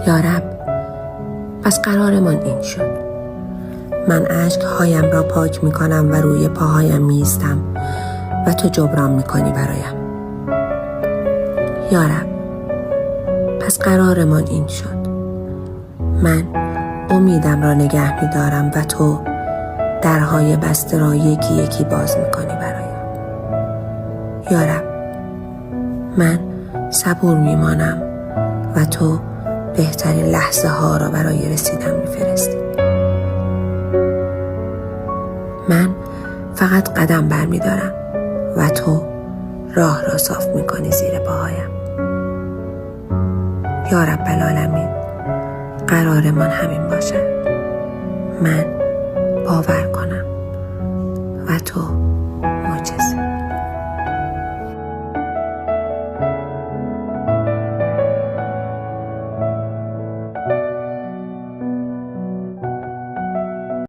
یا رب، پس قرارمان این شد. من اشک‌هایم را پاک می‌کنم و روی پاهایم می‌ایستم و تو جبران می‌کنی برایم. یا رب، پس قرارمان این شد. من امیدم را نگه می‌دارم و تو درهای بسته را یکی یکی باز می‌کنی برایم. یا رب، من صبور می‌مانم و تو بهترین لحظه ها را برای رسیدن می‌فرستی. من فقط قدم برمی‌دارم و تو راه را صاف می‌کنی زیر پاهایم. یا رب العالمین، قرارمان همین باشد. من باور کنم و تو